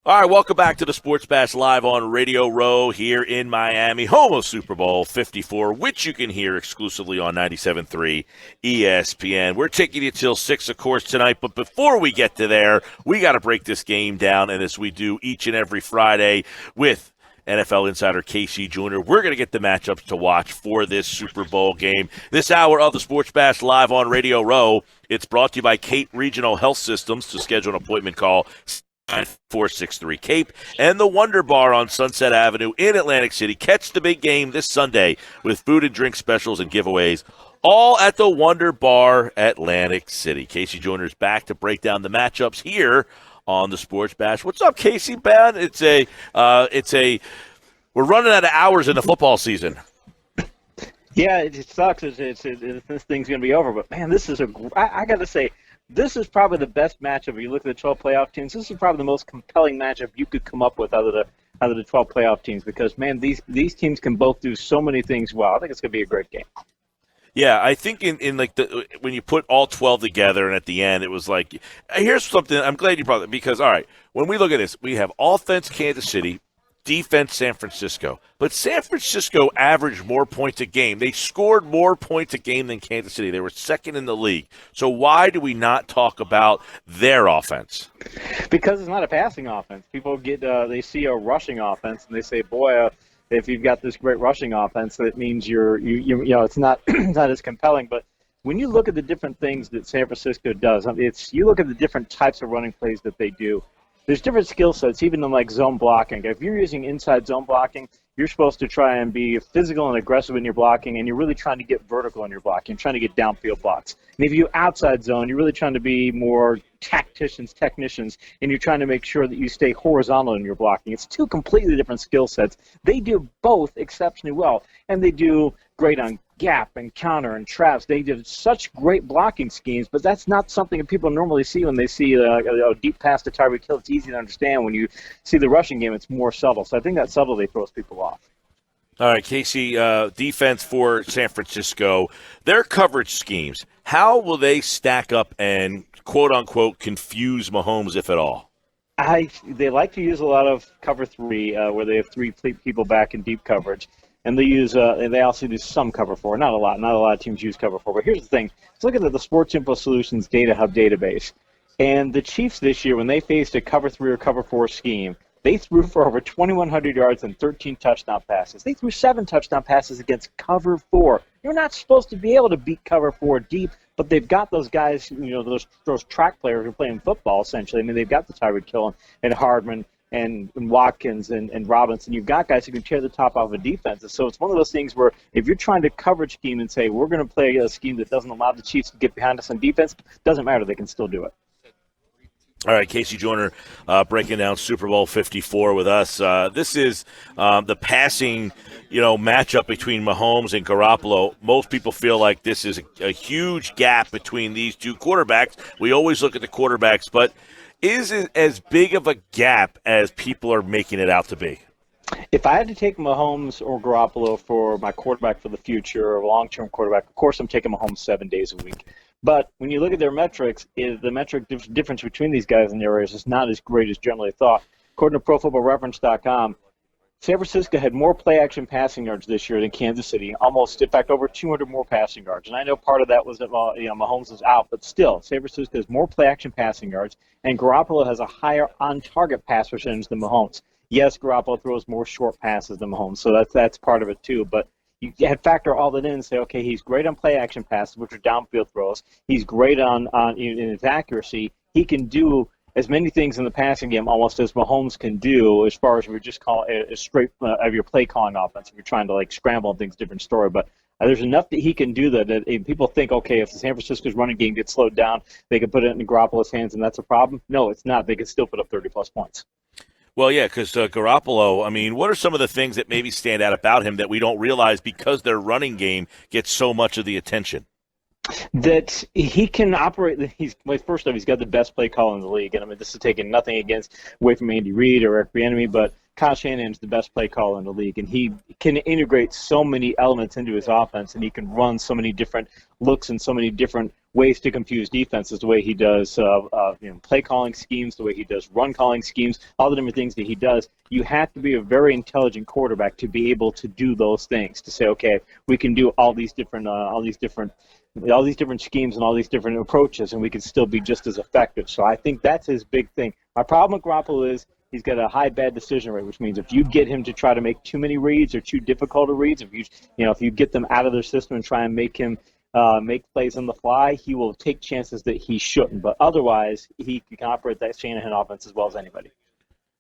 All right, welcome back to the Sports Bash live on Radio Row here in Miami, home of Super Bowl 54, which you can hear exclusively on 97.3 ESPN. We're taking you till 6, of course, tonight, but before we get to there, we got to break this game down, and as we do each and every Friday with NFL Insider KC Joyner, we're going to get the matchups to watch for this Super Bowl game. This hour of the Sports Bash live on Radio Row, it's brought to you by Cape Regional Health Systems. To schedule an appointment, call 9463 Cape and the Wonder Bar on Sunset Avenue in Atlantic City. Catch the big game this Sunday with food and drink specials and giveaways, all at the Wonder Bar, Atlantic City. Casey Joyner's back to break down the matchups here on the Sports Bash. What's up, Casey? Man, we're running out of hours in the football season. Yeah, it sucks. This thing's going to be over. But man, I got to say, this is probably the best matchup. If you look at the 12 playoff teams, this is probably the most compelling matchup you could come up with out of the 12 playoff teams, because, man, these teams can both do so many things well. I think it's going to be a great game. Yeah, I think when you put all 12 together and at the end it was like, here's something, I'm glad you brought it, because, all right, when we look at this, we have offense Kansas City, defense San Francisco. But San Francisco averaged more points a game. They scored more points a game than Kansas City. They were second in the league. So why do we not talk about their offense? Because it's not a passing offense. People they see a rushing offense and they say, boy, if you've got this great rushing offense, that means it's not not as compelling. But when you look at the different things that San Francisco does, you look at the different types of running plays that they do. There's different skill sets, even in like zone blocking. If you're using inside zone blocking, you're supposed to try and be physical and aggressive in your blocking, and you're really trying to get vertical in your blocking. You're trying to get downfield blocks. And if you outside zone, you're really trying to be more technicians, and you're trying to make sure that you stay horizontal in your blocking. It's two completely different skill sets. They do both exceptionally well, and they do great on gap and counter and traps. They did such great blocking schemes, but that's not something that people normally see when they see a deep pass to Tyreek Hill. It's easy to understand. When you see the rushing game, it's more subtle. So I think that subtlety throws people off. All right, Casey, defense for San Francisco, their coverage schemes, how will they stack up and, quote-unquote, confuse Mahomes, if at all? They like to use a lot of cover three, where they have three people back in deep coverage. And they also do some cover four. Not a lot. Not a lot of teams use cover four. But here's the thing. Let's look at the Sports Info Solutions Data Hub database. And the Chiefs this year, when they faced a cover three or cover four scheme, they threw for over 2,100 yards and 13 touchdown passes. They threw 7 touchdown passes against cover four. You're not supposed to be able to beat cover four deep, but they've got those guys, those track players who are playing football, essentially. I mean, they've got the Tyreek Hill and Hardman and Watkins and Robinson. You've got guys who can tear the top off of defenses. So it's one of those things where if you're trying to coverage scheme and say, we're going to play a scheme that doesn't allow the Chiefs to get behind us on defense, doesn't matter. They can still do it. All right, Casey Joyner breaking down Super Bowl 54 with us. This is the passing, matchup between Mahomes and Garoppolo. Most people feel like this is a huge gap between these two quarterbacks. We always look at the quarterbacks, but is it as big of a gap as people are making it out to be? If I had to take Mahomes or Garoppolo for my quarterback for the future, or a long-term quarterback, of course I'm taking Mahomes 7 days a week. But when you look at their metrics, the metric difference between these guys in their areas is not as great as generally thought. According to ProFootballReference.com, San Francisco had more play-action passing yards this year than Kansas City, almost, in fact, over 200 more passing yards. And I know part of that was that Mahomes is out, but still, San Francisco has more play-action passing yards, and Garoppolo has a higher on-target pass percentage than Mahomes. Yes, Garoppolo throws more short passes than Mahomes, so that's part of it too. But you factor all that in and say, okay, he's great on play-action passes, which are downfield throws. He's great in his accuracy. He can do as many things in the passing game almost as Mahomes can do, as far as we just call it a straight of your play calling offense. If you're trying to scramble and things, different story. But there's enough that he can do that people think, okay, if the San Francisco's running game gets slowed down, they can put it in Garoppolo's hands and that's a problem. No, it's not. They can still put up 30-plus points. Well, yeah, because Garoppolo, what are some of the things that maybe stand out about him that we don't realize because their running game gets so much of the attention? That he can operate. First off, he's got the best play call in the league, and this is taking nothing away from Andy Reid or Eric Bieniemy, but Kyle Shanahan's the best play caller in the league, and he can integrate so many elements into his offense, and he can run so many different looks and so many different ways to confuse defenses, the way he does play calling schemes, the way he does run calling schemes, all the different things that he does. You have to be a very intelligent quarterback to be able to do those things, to say, okay, we can do all these different schemes and all these different approaches, and we can still be just as effective. So I think that's his big thing. My problem with Garoppolo is he's got a high bad decision rate, which means if you get him to try to make too many reads or too difficult of reads, if you get them out of their system and try and make him make plays on the fly, he will take chances that he shouldn't. But otherwise, he can operate that Shanahan offense as well as anybody.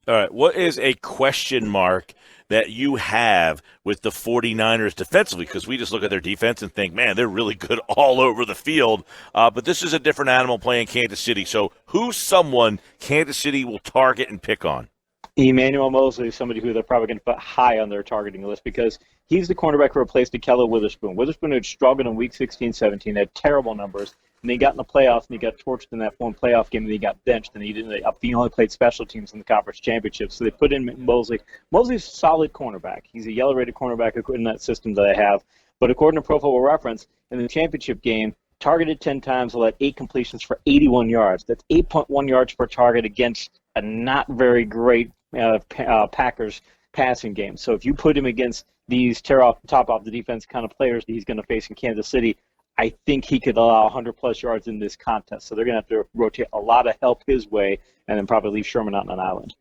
All right, what is a question mark that you have with the 49ers defensively? Because we just look at their defense and think, man, they're really good all over the field. But this is a different animal playing Kansas City. So who's someone Kansas City will target and pick on? Emmanuel Mosley is somebody who they're probably going to put high on their targeting list because he's the cornerback who replaced Kelce Witherspoon. Witherspoon had struggled in Week 16, 17, had terrible numbers, and he got in the playoffs, and he got torched in that one playoff game, and he got benched, and he only played special teams in the conference championship. So they put in Mosley. Mosley's a solid cornerback. He's a yellow-rated cornerback in that system that I have. But according to Pro Football Reference, in the championship game, targeted 10 times, allowed 8 completions for 81 yards. That's 8.1 yards per target against a not very great Packers passing game. So if you put him against these top off the defense kind of players that he's going to face in Kansas City, I think he could allow 100-plus yards in this contest. So they're going to have to rotate a lot of help his way and then probably leave Sherman out on an island.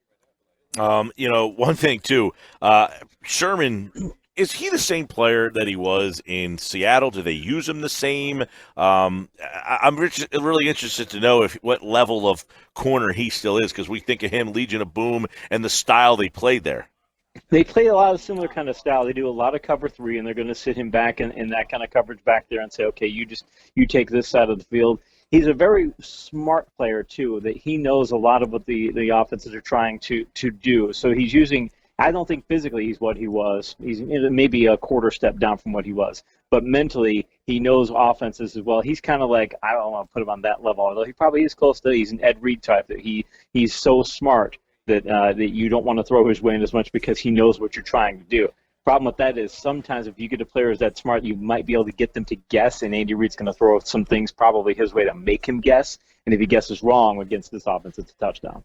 One thing, too, Sherman, is he the same player that he was in Seattle? Do they use him the same? I'm really interested to know what level of corner he still is, because we think of him, Legion of Boom, and the style they played there. They play a lot of similar kind of style. They do a lot of cover 3, and they're going to sit him back in that kind of coverage back there and say, okay, you take this side of the field. He's a very smart player, too, that he knows a lot of what the offenses are trying to do. So he's using – I don't think physically he's what he was. He's maybe a quarter step down from what he was. But mentally, he knows offenses as well. He's kind of like, I don't want to put him on that level, although he probably is close to – he's an Ed Reed type, that he's so smart that you don't want to throw his way in as much because he knows what you're trying to do. Problem with that is sometimes if you get a player who's that smart, you might be able to get them to guess, and Andy Reid's going to throw some things probably his way to make him guess. And if he guesses wrong against this offense, it's a touchdown.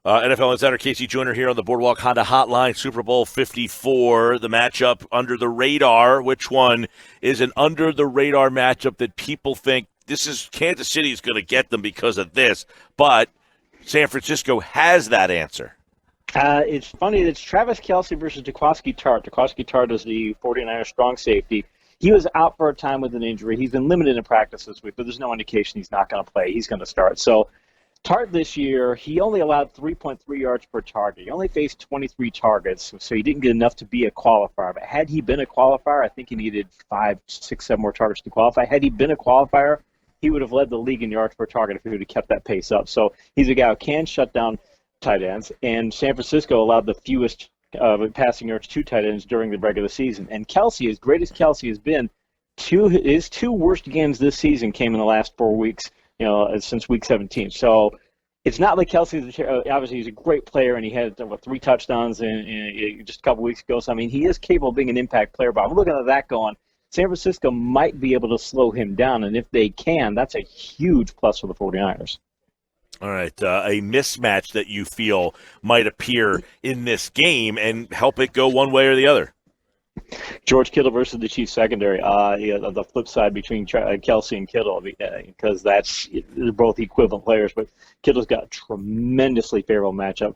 NFL Insider KC Joyner here on the Boardwalk Honda Hotline, Super Bowl 54, the matchup under the radar. Which one is an under-the-radar matchup that people think this is Kansas City is going to get them because of this, but San Francisco has that answer? It's funny. It's Travis Kelce versus Jaquiski Tartt. Jaquiski Tartt is the 49ers strong safety. He was out for a time with an injury. He's been limited in practice this week, but there's no indication he's not going to play. He's going to start. So Tartt this year, he only allowed 3.3 yards per target. He only faced 23 targets, so he didn't get enough to be a qualifier. But had he been a qualifier, I think he needed 5, 6, 7 more targets to qualify. Had he been a qualifier, he would have led the league in yards per target if he would have kept that pace up. So he's a guy who can shut down tight ends, and San Francisco allowed the fewest passing yards to tight ends during the regular season. And Kelce, as great as Kelce has been, his 2 worst games this season came in the last 4 weeks, since Week 17. So it's not like Kelce, obviously he's a great player, and he had 3 touchdowns in just a couple weeks ago. So, I mean, he is capable of being an impact player, but I'm looking at that going, San Francisco might be able to slow him down, and if they can, that's a huge plus for the 49ers. All right, a mismatch that you feel might appear in this game and help it go one way or the other. George Kittle versus the Chiefs secondary. The flip side between Kelce and Kittle, because they're both equivalent players, but Kittle's got a tremendously favorable matchup.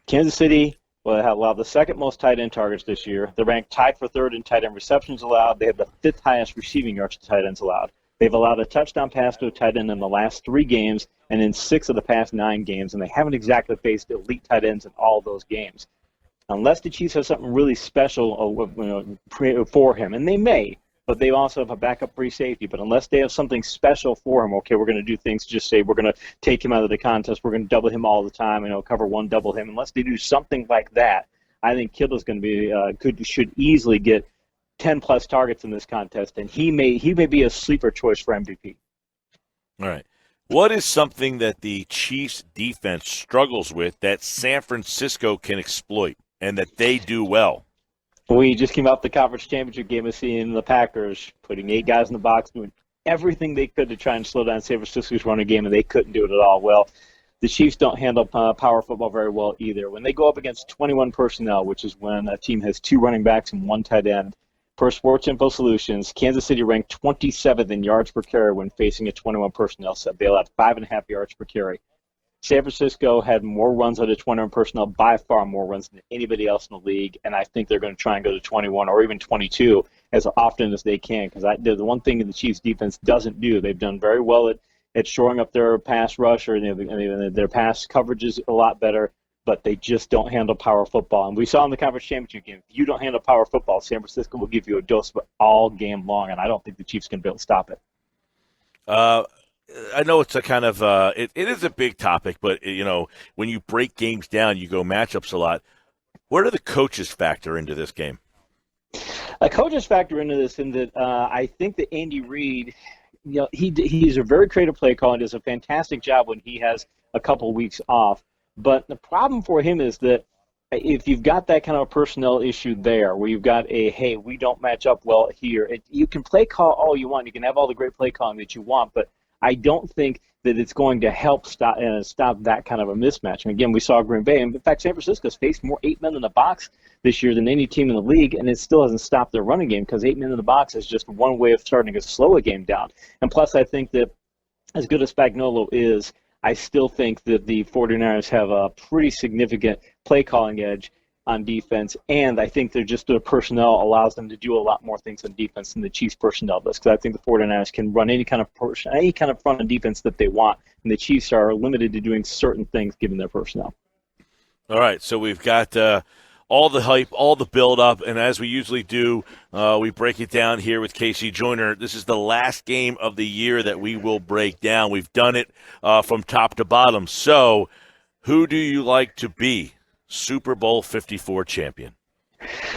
Kansas City will have allowed the second most tight end targets this year. They're ranked tied for 3rd in tight end receptions allowed. They have the 5th highest receiving yards to tight ends allowed. They've allowed a touchdown pass to a tight end in the last 3 games and in 6 of the past 9 games, and they haven't exactly faced elite tight ends in all those games. Unless the Chiefs have something really special for him, and they may, but they also have a backup free safety. But unless they have something special for him, okay, we're going to do things, just say we're going to take him out of the contest, we're going to double him all the time, cover 1, double him. Unless they do something like that, I think Kittle's going to be should easily get 10-plus targets in this contest, and he may be a sleeper choice for MVP. All right. What is something that the Chiefs' defense struggles with that San Francisco can exploit and that they do well? We just came off the conference championship game of seeing the Packers putting 8 guys in the box, doing everything they could to try and slow down San Francisco's running game, and they couldn't do it at all. Well, the Chiefs don't handle power football very well either. When they go up against 21 personnel, which is when a team has 2 running backs and 1 tight end, per Sports Info Solutions, Kansas City ranked 27th in yards per carry when facing a 21 personnel set. They allowed 5.5 yards per carry. San Francisco had more runs out of 21 personnel, by far more runs than anybody else in the league, and I think they're going to try and go to 21 or even 22 as often as they can, because the one thing the Chiefs' defense doesn't do, they've done very well at shoring up their pass rush or their pass coverages a lot better, but they just don't handle power football. And we saw in the conference championship game, if you don't handle power football, San Francisco will give you a dose of it all game long, and I don't think the Chiefs can be able to stop it. I know it's a kind of it is a big topic, but when you break games down, you go matchups a lot. Where do the coaches factor into this game? Coaches factor into this in that I think that Andy Reid, he's a very creative play caller and does a fantastic job when he has a couple weeks off. But the problem for him is that if you've got that kind of a personnel issue there, where you've got hey, we don't match up well here, you can play call all you want. You can have all the great play calling that you want, but I don't think that it's going to help stop that kind of a mismatch. And again, we saw Green Bay. And in fact, San Francisco's faced more 8 men in the box this year than any team in the league, and it still hasn't stopped their running game because 8 men in the box is just one way of starting to slow a game down. And plus, I think that as good as Spagnuolo is, I still think that the 49ers have a pretty significant play calling edge on defense, and I think their personnel allows them to do a lot more things on defense than the Chiefs personnel does, because I think the 49ers can run any kind of front on defense that they want, and the Chiefs are limited to doing certain things given their personnel. All right, so we've got all the hype, all the build-up, and as we usually do, we break it down here with KC Joyner. This is the last game of the year that we will break down. We've done it from top to bottom. So who do you like to be Super Bowl 54 champion?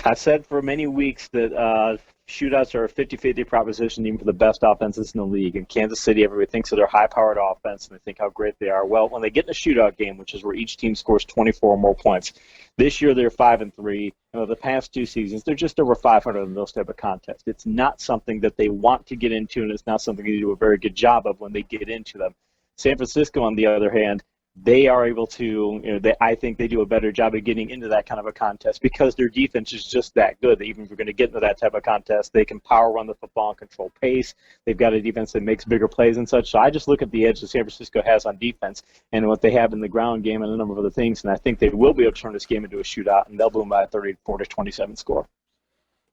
I've said for many weeks that shootouts are a 50-50 proposition even for the best offenses in the league. In Kansas City, everybody thinks of their high-powered offense and they think how great they are. Well, when they get in a shootout game, which is where each team scores 24 or more points, this year they're 5-3. The past 2 seasons, they're just over 500 in those type of contests. It's not something that they want to get into, and it's not something they do a very good job of when they get into them. San Francisco, on the other hand, they are able to, I think they do a better job of getting into that kind of a contest because their defense is just that good. Even if you're going to get into that type of contest, they can power run the football and control pace. They've got a defense that makes bigger plays and such. So I just look at the edge that San Francisco has on defense and what they have in the ground game and a number of other things, and I think they will be able to turn this game into a shootout, and they'll boom by a 34-27 score.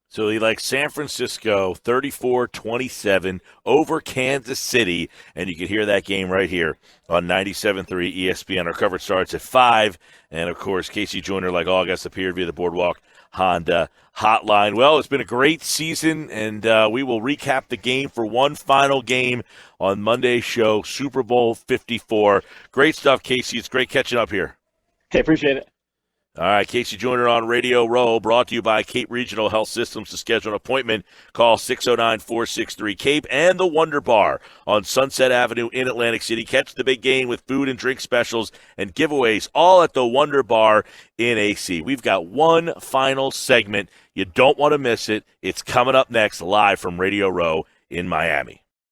So he likes San Francisco 34-27 over Kansas City, and you can hear that game right here on 97.3 ESPN. Our coverage starts at 5, and, of course, KC Joyner, like all guests, appeared via the Boardwalk Honda hotline. Well, it's been a great season, and we will recap the game for one final game on Monday's show, Super Bowl 54. Great stuff, KC. It's great catching up here. Hey, appreciate it. All right, KC Joyner on Radio Row, brought to you by Cape Regional Health Systems. To schedule an appointment, call 609-463-CAPE and the Wonder Bar on Sunset Avenue in Atlantic City. Catch the big game with food and drink specials and giveaways, all at the Wonder Bar in AC. We've got one final segment. You don't want to miss it. It's coming up next, live from Radio Row in Miami.